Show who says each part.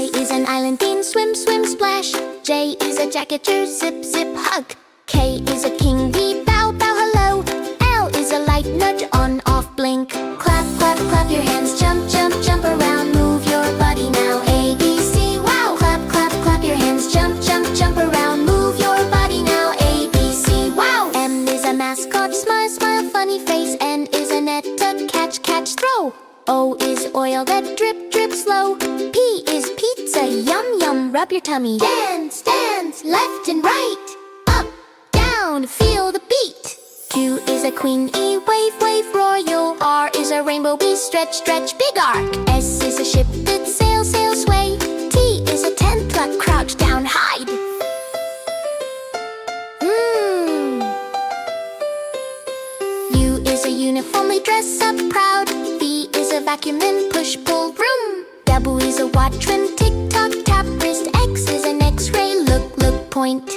Speaker 1: I is an island bean, swim, swim, splash. J is a jacketer, zip, zip, hug. K is a king bee, bow, bow, hello. L is a light nudge, on, off, blink. Clap, clap, clap your hands, jump, jump, jump around. Move your body now, A, B, C, wow. Clap, clap, clap your hands, jump, jump, jump around. Move your body now, A, B, C, wow. M is a mascot, smile, smile, funny face. N is a net, a catch, catch, throw. O is oil that drip, drip slow. P is pizza, yum, yum, rub your tummy. Dance, dance, left and right. Up, down, feel the beat. Q is a queen, E, wave, wave, royal. R is a rainbow bee, stretch, stretch, big arc. S is a ship that sail, sail, sway. T is a tent, tuck, crouch down, hide. U is a uniformly dress up, proud. V is a vacuum and push, pull, broom. W is a watch when tick tock, tap wrist. X is an X-ray, look, look, point.